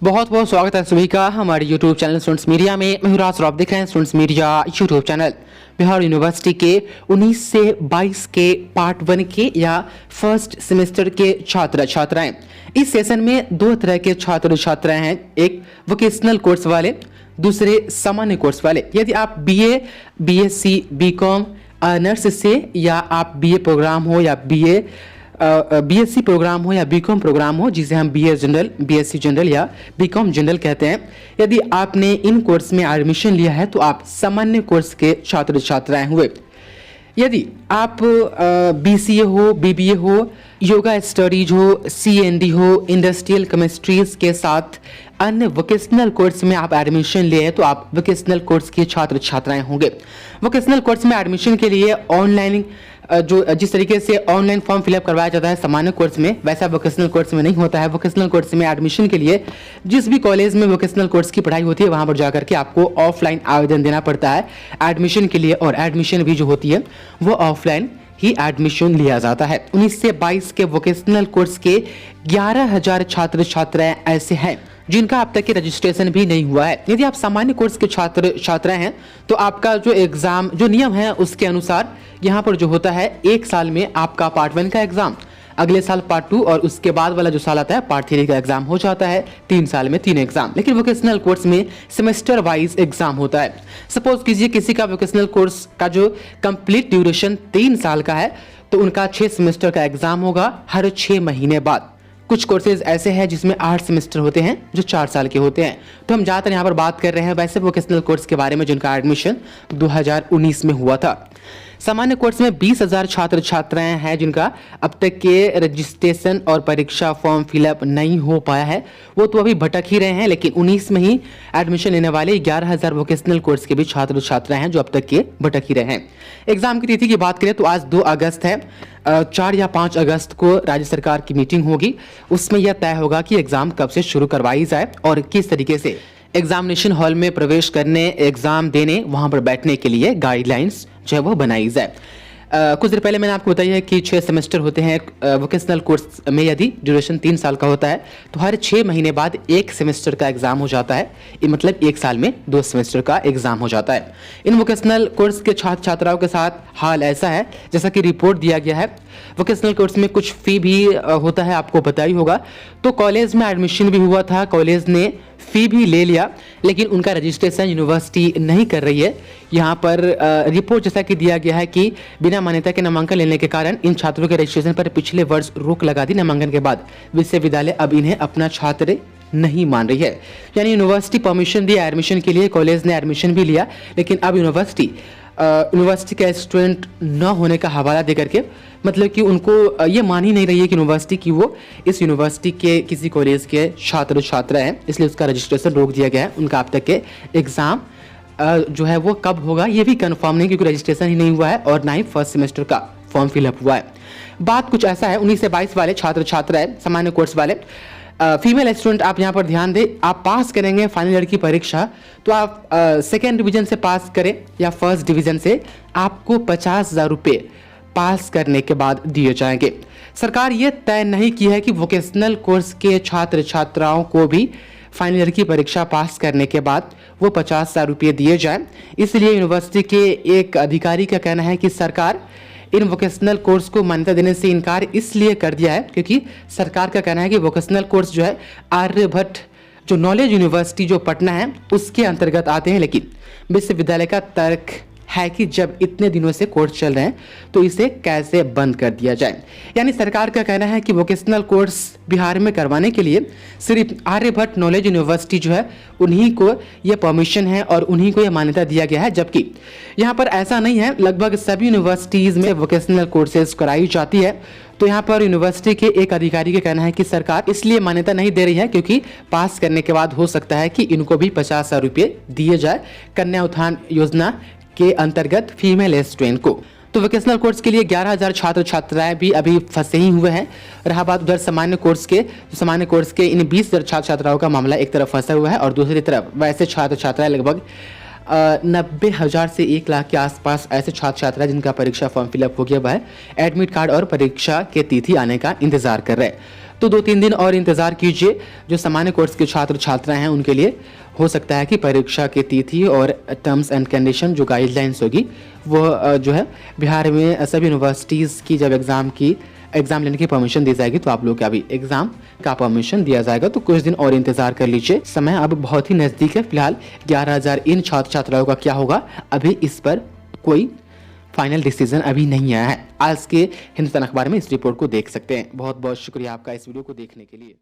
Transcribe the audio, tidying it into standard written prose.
बहुत बहुत स्वागत है सभी का हमारे YouTube चैनल स्टूडेंट्स मीडिया में। मैं राज और आप देख रहे हैं students media YouTube channel. Bihar university के 19 से 22 के पार्ट 1 के या फर्स्ट सेमेस्टर के छात्र छात्राएं, इस सेशन में दो तरह के छात्र छात्राएं हैं। एक वोकेशनल कोर्स वाले, दूसरे सामान्य कोर्स वाले। यदि आप BA, BSc, BCom ऑनर्स से या आप BA प्रोग्राम हो या BSc प्रोग्राम हो या BCom प्रोग्राम हो, जिसे हम BA जनरल, BSc जनरल या BCom जनरल कहते हैं, यदि आपने इन कोर्स में एडमिशन लिया है तो आप सामान्य कोर्स के छात्र छात्राएं हुए। यदि आप BCA हो, BBA हो, योगा स्टडीज हो, CND हो, इंडस्ट्रियल केमिस्ट्रीज के साथ अन्य वोकेशनल कोर्स में आप एडमिशन लिए हैं तो आप वोकेशनल कोर्स के छात्र छात्राएं होंगे। वोकेशनल कोर्स में एडमिशन के लिए ऑनलाइन जिस तरीके से ऑनलाइन फॉर्म फिलअप करवाया जाता है सामान्य कोर्स में, वैसा वोकेशनल कोर्स में नहीं होता है। वोकेशनल कोर्स में एडमिशन के लिए जिस भी कॉलेज में वोकेशनल कोर्स की पढ़ाई होती है वहां पर जाकर के आपको ऑफलाइन आवेदन देना पड़ता है एडमिशन के लिए, और एडमिशन भी जो होती है वो ऑफलाइन ही एडमिशन लिया जाता है। 19 से 22 के वोकेशनल कोर्स के 11,000 छात्र छात्राएं ऐसे हैं जिनका अब तक के रजिस्ट्रेशन भी नहीं हुआ है। यदि आप सामान्य कोर्स के छात्र छात्राएं हैं तो आपका जो एग्जाम, जो नियम है उसके अनुसार यहाँ पर जो होता है, एक साल में आपका पार्ट 1 का एग्जाम, अगले साल पार्ट 2 और उसके बाद वाला जो साल आता है पार्ट 3 का एग्जाम हो जाता है। 3 साल में 3 एग्जाम। लेकिन वोकेशनल कोर्स में सेमेस्टर वाइज एग्जाम होता है। सपोज कीजिए किसी का वोकेशनल कोर्स का जो कंप्लीट ड्यूरेशन 3 साल का है तो उनका 6 सेमेस्टर का एग्जाम होगा हर 6 महीने बाद। कुछ कोर्सेज ऐसे हैं जिसमें 8 सेमेस्टर होते हैं जो 4 साल के होते हैं। तो हम ज़्यादातर यहाँ पर बात कर रहे हैं वैसे वोकेशनल कोर्स के बारे में जिनका एडमिशन 2019 में हुआ था। सामान्य कोर्स में 20,000 छात्र छात्राएं हैं जिनका अब तक के रजिस्ट्रेशन और परीक्षा फॉर्म फिलअप नहीं हो पाया है, वो तो अभी भटक ही रहे हैं। लेकिन 19 में ही एडमिशन लेने वाले 11,000 वोकेशनल कोर्स के भी छात्र छात्राएं हैं जो अब तक के भटक ही रहे हैं। एग्जाम की तिथि की बात करें तो आज 2 अगस्त है। 4 या 5 अगस्त को राज्य सरकार की मीटिंग होगी, उसमें यह तय होगा कि एग्जाम कब से शुरू करवाई जाए और किस तरीके से एग्जामिनेशन हॉल में प्रवेश करने, एग्जाम देने, वहां पर बैठने के लिए गाइडलाइंस जो है वो बनाई जाए। कुछ देर पहले मैंने आपको बताया है कि 6 सेमेस्टर होते हैं वोकेशनल कोर्स में। यदि ड्यूरेशन 3 साल का होता है तो हर 6 महीने बाद 1 सेमेस्टर का एग्जाम हो जाता है। मतलब 1 साल में 2 सेमेस्टर का एग्जाम हो जाता है। इन वोकेशनल कोर्स के छात्र छात्राओं के साथ हाल ऐसा है जैसा कि रिपोर्ट दिया गया है। वोकेशनल कोर्स में कुछ फी भी होता है, आपको पता ही होगा। तो कॉलेज में एडमिशन भी हुआ था, कॉलेज ने फी भी ले लिया, लेकिन उनका रजिस्ट्रेशन यूनिवर्सिटी नहीं कर रही है। यहाँ पर रिपोर्ट जैसा कि दिया गया है कि बिना मान्यता के नामांकन लेने के कारण इन छात्रों के रजिस्ट्रेशन पर पिछले वर्ष रोक लगा दी। नामांकन के बाद विश्वविद्यालय अब इन्हें अपना छात्र नहीं मान रही है। यानी यूनिवर्सिटी परमिशन दिया एडमिशन के लिए, कॉलेज ने एडमिशन भी लिया, लेकिन अब यूनिवर्सिटी का स्टूडेंट न होने का हवाला देकर के, मतलब कि उनको ये मान ही नहीं रही है कि यूनिवर्सिटी की वो इस यूनिवर्सिटी के किसी कॉलेज के छात्र छात्रा हैं, इसलिए उसका रजिस्ट्रेशन रोक दिया गया है। उनका अब तक के एग्ज़ाम जो है वो कब होगा ये भी कंफर्म नहीं, क्योंकि रजिस्ट्रेशन ही नहीं हुआ है और ना ही फर्स्ट सेमेस्टर का फॉर्म फिलअप हुआ है। बात कुछ ऐसा है, 19 से 22 वाले छात्र छात्रा है सामान्य कोर्स वाले, फीमेल स्टूडेंट, आप यहाँ पर ध्यान दें, आप पास करेंगे फाइनल ईयर की परीक्षा तो आप सेकेंड डिवीजन से पास करें या फर्स्ट डिवीजन से, आपको 50,000 रुपये पास करने के बाद दिए जाएंगे। सरकार ये तय नहीं की है कि वोकेशनल कोर्स के छात्र छात्राओं को भी फाइनल ईयर की परीक्षा पास करने के बाद वो 50,000 रुपये दिए जाएं। इसलिए यूनिवर्सिटी के एक अधिकारी का कहना है कि सरकार इन वोकेशनल कोर्स को मान्यता देने से इनकार इसलिए कर दिया है क्योंकि सरकार का कहना है कि वोकेशनल कोर्स जो है आर्यभट्ट जो नॉलेज यूनिवर्सिटी जो पटना है उसके अंतर्गत आते हैं। लेकिन विश्वविद्यालय का तर्क है कि जब इतने दिनों से कोर्स चल रहे हैं तो इसे कैसे बंद कर दिया जाए। यानी सरकार का कहना है कि वोकेशनल कोर्स बिहार में करवाने के लिए सिर्फ आर्यभट्ट नॉलेज यूनिवर्सिटी जो है उन्हीं को ये परमिशन है और उन्हीं को ये मान्यता दिया गया है, जबकि यहाँ पर ऐसा नहीं है। लगभग सभी यूनिवर्सिटीज़ में वोकेशनल कोर्सेज कराई जाती है। तो यहाँ पर यूनिवर्सिटी के एक अधिकारी का कहना है कि सरकार इसलिए मान्यता नहीं दे रही है क्योंकि पास करने के बाद हो सकता है कि इनको भी 50,000 रुपये दिए जाए कन्या उत्थान योजना के अंतर्गत फीमेल स्टूडेंट को। तो वोकेशनल कोर्स के लिए 11,000 छात्र छात्राएं भी अभी फंसे ही हुए हैं। रहा बात उधर सामान्य कोर्स के, तो सामान्य कोर्स के इन 20,000 छात्र छात्राओं का मामला एक तरफ फंसा हुआ है और दूसरी तरफ वैसे छात्र छात्राएं लगभग 90,000 से 1 लाख के आसपास ऐसे छात्र छात्रा जिनका परीक्षा फॉर्म फिलअप हो गया हुआ है, एडमिट कार्ड और परीक्षा के तिथि आने का इंतजार कर रहे हैं। तो 2-3 दिन और इंतज़ार कीजिए। जो सामान्य कोर्स के छात्र छात्राएं हैं उनके लिए हो सकता है कि परीक्षा की तिथि और टर्म्स एंड कंडीशन जो गाइडलाइंस होगी वो जो है बिहार में सभी यूनिवर्सिटीज़ की जब एग्ज़ाम लेने की परमिशन दी जाएगी तो आप लोग का भी एग्ज़ाम का परमिशन दिया जाएगा। तो कुछ दिन और इंतजार कर लीजिए, समय अब बहुत ही नज़दीक है। फिलहाल 11,000 इन छात्र छात्राओं का क्या होगा, अभी इस पर कोई फाइनल डिसीजन अभी नहीं आया है। आज के हिंदुस्तान अखबार में इस रिपोर्ट को देख सकते हैं। बहुत बहुत शुक्रिया आपका इस वीडियो को देखने के लिए।